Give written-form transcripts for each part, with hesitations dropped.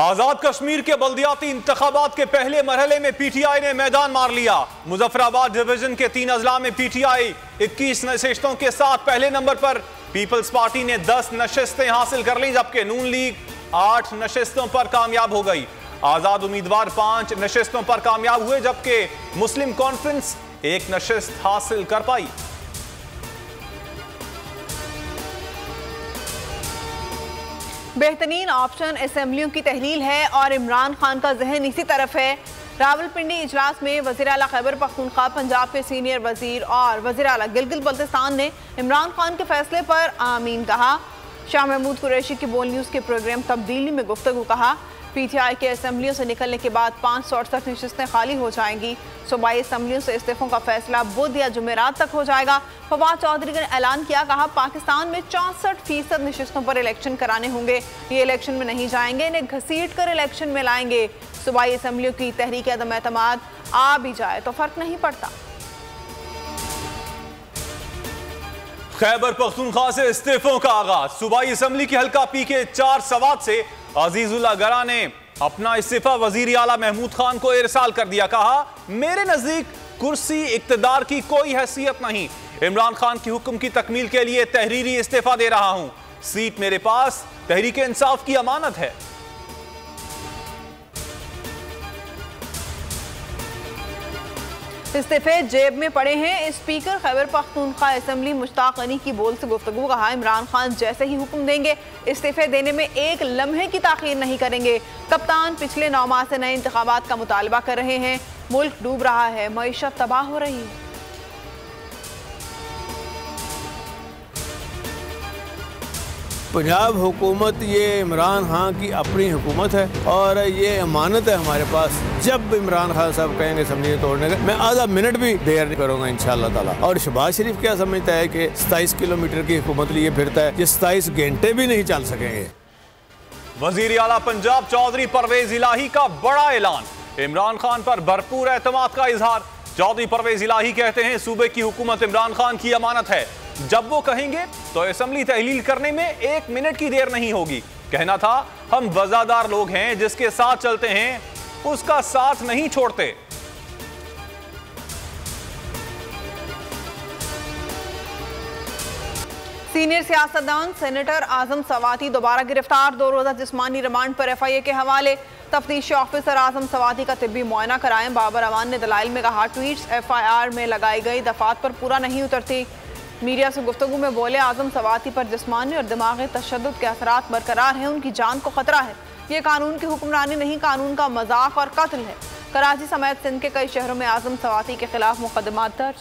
आजाद कश्मीर के बल्दियाती इंतखाबात के पहले मरहले में पीटीआई ने मैदान मार लिया। मुजफ्फराबाद डिवीजन के 3 अजला में पीटीआई 21 नशिस्तों के साथ पहले नंबर पर। पीपल्स पार्टी ने 10 नशिस्तें हासिल कर ली, जबकि नून लीग 8 नशिस्तों पर कामयाब हो गई। आजाद उम्मीदवार 5 नशिस्तों पर कामयाब हुए, जबकि मुस्लिम कॉन्फ्रेंस 1 नशिस्त हासिल कर पाई। बेहतरीन ऑप्शन असेंबलियों की तहलील है और इमरान खान का जहन इसी तरफ है। रावलपिंडी इजलास में वज़ीर आला खैबर पख्तूनख्वा, पंजाब के सीनियर वजीर और वज़ीर आला गिलगित बल्तिस्तान ने इमरान खान के फैसले पर आमीन कहा। शाह महमूद कुरैशी की बोल न्यूज़ के प्रोग्राम तब्दीली में गुफ्तगू कहा। पीटीआई के असेंबलियों से निकलने के बाद 568 नशिस्तें खाली हो जाएंगी। सूबाई असेंबलियों से इस्तीफों का फैसला बुध या जुमेरात तक हो जाएगा। फवाद चौधरी ने ऐलान किया, कहा पाकिस्तान में 64% नशिस्तों पर इलेक्शन कराने होंगे। ये इलेक्शन में नहीं जाएंगे, इन्हें घसीट कर इलेक्शन में लाएंगे। सूबाई असेंबलियों की तहरीक अदम एतमाद आ भी जाए तो फर्क नहीं पड़ता। खैबर पख्तूनख्वा से इस्तीफों का आगाज। सूबाई असेंबली की हल्का पी के 4 सवात से अजीजुल्लाह गरा ने अपना इस्तीफा वजीर आला महमूद खान को इरसाल कर दिया। कहा, मेरे नजदीक कुर्सी इक्तदार की कोई हैसियत नहीं। इमरान खान के हुक्म की तकमील के लिए तहरीरी इस्तीफा दे रहा हूं। सीट मेरे पास तहरीक इंसाफ की अमानत है। इस्तीफे जेब में पड़े हैं। स्पीकर खैबर पख्तूनख्वा असेंबली मुश्ताक अली की बोल से गुफ्तगू। कहा, इमरान खान जैसे ही हुक्म देंगे इस्तीफे देने में एक लम्हे की ताखीर नहीं करेंगे। कप्तान पिछले 9 माह से नए इंतखाबात का मुतालबा कर रहे हैं। मुल्क डूब रहा है, मईशत तबाह हो रही है। पंजाब हुकूमत ये इमरान खान की अपनी हुकूमत है और ये अमानत है हमारे पास। जब इमरान खान साहब कहेंगे असम्बली तोड़ने का, मैं आधा मिनट भी देर नहीं करूँगा इंशाअल्लाह ताला। और शहबाज शरीफ क्या समझता है कि 27 किलोमीटर की हुकूमत लिए फिरता है, ये 27 घंटे भी नहीं चल सकेंगे। वजीर आला पंजाब चौधरी परवेज इलाही का बड़ा ऐलान। इमरान खान पर भरपूर एतमाद का इजहार। चौधरी परवेज इलाही कहते हैं, सूबे की हुकूमत इमरान खान की अमानत है। जब वो कहेंगे तो असेंबली तहलील करने में 1 मिनट की देर नहीं होगी। कहना था, हम वजादार लोग हैं, जिसके साथ चलते हैं उसका साथ नहीं छोड़ते। सीनियर सियासतदान सेनेटर आजम सवाती दोबारा गिरफ्तार। 2 रोजा जिस्मानी रिमांड पर FIA के हवाले। तफ्तीशी ऑफिसर आजम सवाती का तिब्बी मुआयना कराएं। बाबर अवान ने दलाइल में कहा, ट्वीट्स FIR में लगाई गई दफात पर पूरा नहीं उतरती। मीडिया से गुफ्तगू में बोले, आजम सवाती पर जिस्मानी और दिमागी तशद्दुद के असरात बरकरार हैं, उनकी जान को खतरा है। ये कानून की हुक्मरानी नहीं, कानून का मजाक और कत्ल है। कराची समेत सिंध के कई शहरों में आजम सवाती के खिलाफ मुकदमात दर्ज।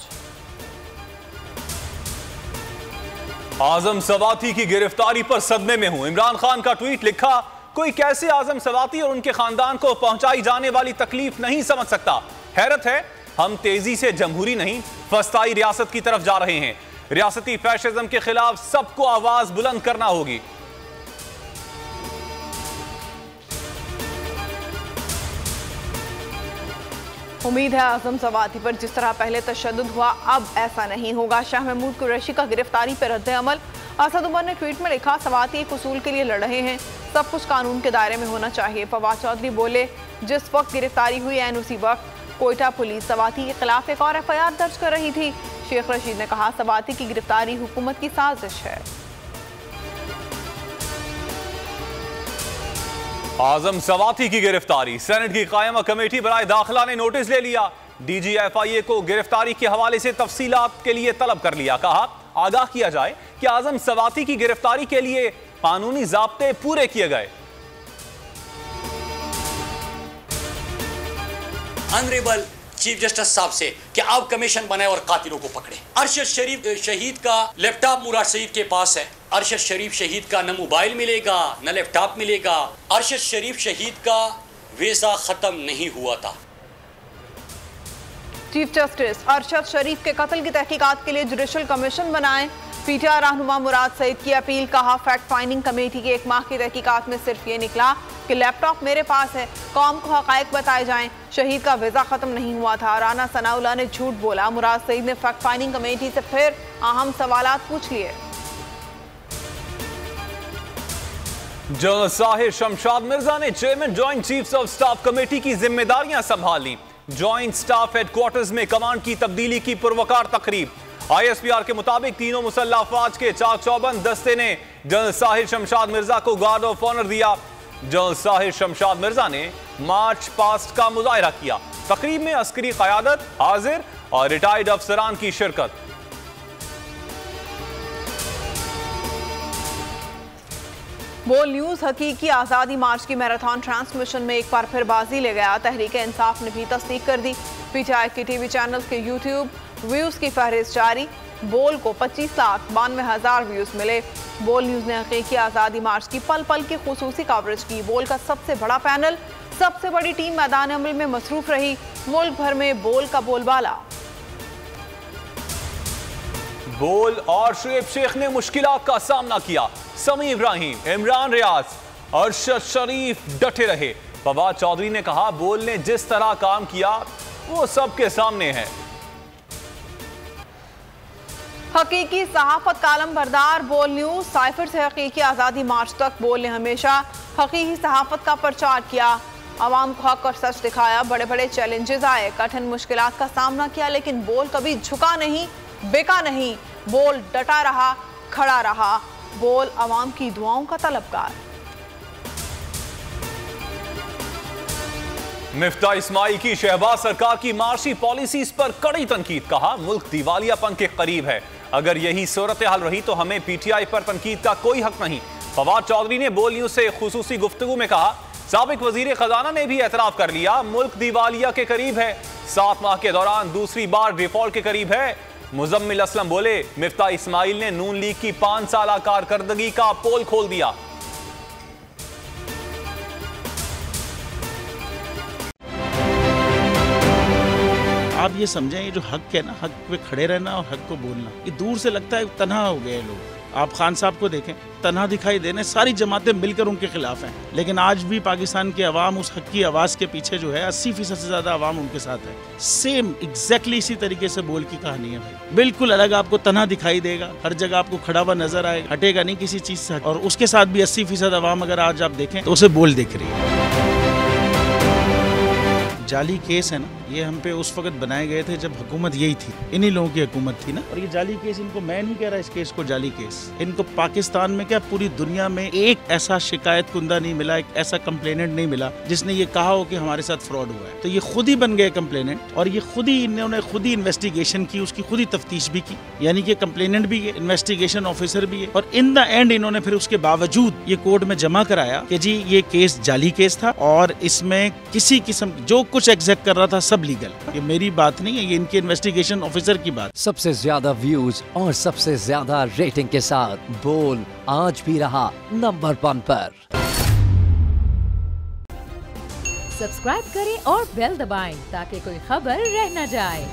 आजम सवाती की गिरफ्तारी पर सदमे में हूं। इमरान खान का ट्वीट लिखा, कोई कैसे आजम सवाती और उनके खानदान को पहुंचाई जाने वाली तकलीफ नहीं समझ सकता। हैरत है, हम तेजी से जमहूरी नहीं फस्ताई रियासत की तरफ जा रहे हैं। रियासती फैशिज्म के खिलाफ सबको आवाज बुलंद करना होगी। उम्मीद है आजम सवाती पर जिस तरह पहले तशद्दुद हुआ, अब ऐसा नहीं होगा। शाह महमूद कुरैशी का गिरफ्तारी पर रद्द अमल। असद उमर ने ट्वीट में लिखा, सवाती एक उसूल के लिए लड़ रहे हैं, सब कुछ कानून के दायरे में होना चाहिए। फवाद चौधरी बोले, जिस वक्त गिरफ्तारी हुई एन उसी वक्त कोयटा पुलिस सवाती के खिलाफ एक और FIR दर्ज कर रही थी। शेख रशीद ने कहा, सवाती की गिरफ्तारी हुकूमत की साजिश है। आजम सवाती की गिरफ्तारी। सेनेट की कायमा कमेटी बराए दाखिला ने नोटिस ले लिया। DG FIA को गिरफ्तारी के हवाले से तफसीलात के लिए तलब कर लिया। कहा, आगाह किया जाए कि आजम सवाती की गिरफ्तारी के लिए कानूनी ज़ाब्ते पूरे किए गए। ऑनरेबल चीफ जस्टिस साहब से कि आप कमीशन बनाए और कातिलों को पकड़े। अरशद शरीफ शहीद का लैपटॉप मुराद सईद के पास है। अरशद शरीफ शहीद का न मोबाइल मिलेगा न लैपटॉप मिलेगा। अरशद शरीफ शहीद का वीजा खत्म नहीं हुआ था। चीफ जस्टिस अरशद शरीफ के कत्ल की तहकीकात के लिए जुडिशल कमीशन बनाएं। PTI रहनुमा मुराद सईद की अपील। कहा, फैक्ट फाइंडिंग कमेटी की 1 माह की तहकीकात में सिर्फ ये निकला कि लैपटॉप मेरे पास है, कौम को हकायक बताए जाएं। शहीद का वीजा खत्म नहीं हुआ था। राना सनाउल्लाह ने झूठ बोला। मुराद सईद ने फैक्ट फाइंडिंग कमेटी से फिर अहम सवालात पूछ लिए। जनरल साहिर शमशाद मिर्जा ने chairman joint chiefs of staff committee की जिम्मेदारियां संभाल ली। जॉइंट स्टाफ हेडक्वार्टर्स में कमांड की तब्दीली की पुरवकार तकरीब। ISPR के मुताबिक तीनों मुसल्लह अफवाज के चाक चौबंद दस्ते ने जनरल साहिर शमशाद मिर्जा को गार्ड ऑफ ऑनर दिया। जनरल साहिर शमशाद मिर्जा ने मार्च पास्ट का मुजाहरा किया। तकरीब में अस्करी क़यादत हाजिर और रिटायर्ड अफसरान की शिरकत। बोल न्यूज हकीकी आज़ादी मार्च की मैराथन ट्रांसमिशन में एक बार फिर बाजी ले गया। तहरीक इंसाफ ने भी तस्दीक कर दी। PTI के टीवी चैनल के यूट्यूब व्यूज की फहरिस्त जारी। बोल को 25,92,000 व्यूज मिले। बोल न्यूज ने हकीकी आज़ादी मार्च की पल पल की खुसूसी कवरेज की। बोल का सबसे बड़ा पैनल, सबसे बड़ी टीम मैदान अमल में मसरूफ रही। मुल्क भर में बोल का बोलबाला। बोल और शुएब शेख ने मुश्किलात का सामना किया। समी इब्राहिम, इमरान रियाज, अरशद शरीफ डटे रहे। फवाद चौधरी ने कहा बोल ने जिस तरह काम किया वो सबके सामने है। हकीकी सहाफत कालम बरदार बोल न्यूज। साइफर से हकीकी आज़ादी मार्च तक बोल ने हमेशा हकीकी सहाफत का प्रचार किया। आवाम को हक और सच दिखाया। बड़े बड़े चैलेंजेस आए, कठिन मुश्किलात का सामना किया, लेकिन बोल कभी झुका नहीं, बेका नहीं। बोल डटा रहा, खड़ा रहा। बोल आवाम की दुआओं का तलबगार। मिफ्ता इस्माइल की शहबाज सरकार की मार्शी पॉलिसीज पर कड़ी तनकीद। कहा मुल्क दिवालियापन के करीब है। अगर यही सूरत हाल रही तो हमें PTI पर तनकीद का कोई हक नहीं। फवाद चौधरी ने बोल न्यूज से खुसूसी गुफ्तगू में कहा साबिक वजीर खजाना ने भी एतराफ कर लिया मुल्क दिवालिया के करीब है। 7 माह के दौरान दूसरी बार डिफॉल्ट के करीब है। मुजम्मिल असलम बोले मिफ्ता इस्माइल ने नून लीग की 5 साल कारकर्दगी का पोल खोल दिया। आप ये समझें, ये जो हक है ना, हक पे खड़े रहना और हक को बोलना, ये दूर से लगता है तन्हा हो गए लोग। आप खान साहब को देखें, तन्हा दिखाई देने, सारी जमातें मिलकर उनके खिलाफ हैं, लेकिन आज भी पाकिस्तान की आवाम उस हक की आवाज़ के पीछे जो है 80% से ज़्यादा आवाम उनके साथ है। सेम एग्जैक्टली इसी तरीके से बोल की कहानी है भाई। बिल्कुल अलग आपको तन्हा दिखाई देगा, हर जगह आपको खड़ा हुआ नजर आएगा, हटेगा नहीं किसी चीज़ से। और उसके साथ भी 80% आवाम अगर आज आप देखें तो उसे बोल दिख रही है। जाली केस है ना, ये हम पे उस वक्त बनाए गए थे जब हुकूमत यही थी, इन्हीं लोगों की हुकूमत थी ना। और ये जाली केस, इनको मैं नहीं कह रहा इस केस को जाली केस, इनको पाकिस्तान में क्या पूरी दुनिया में एक ऐसा शिकायत कुंदा नहीं मिला, एक ऐसा कंप्लेनेंट नहीं मिला जिसने ये कहा हो कि हमारे साथ फ्रॉड हुआ है। तो ये खुद ही बन गए कंप्लेनेंट और ये खुद ही इन्होंने खुद ही इन्वेस्टिगेशन की, उसकी खुद ही तफ्तीश भी की, यानी कि कंप्लेनेंट भी है, इन्वेस्टिगेशन ऑफिसर भी है। और इन द एंड इन्होंने फिर उसके बावजूद ये कोर्ट में जमा कराया कि जी ये केस जाली केस था और इसमें किसी किस्म जो कुछ एग्जैक्ट कर रहा था सब लीगल। ये मेरी बात नहीं है, ये इनके इन्वेस्टिगेशन ऑफिसर की बात। सबसे ज्यादा व्यूज और सबसे ज्यादा रेटिंग के साथ बोल आज भी रहा नंबर 1 पर। सब्सक्राइब करें और बेल दबाएं ताकि कोई खबर रह न जाए।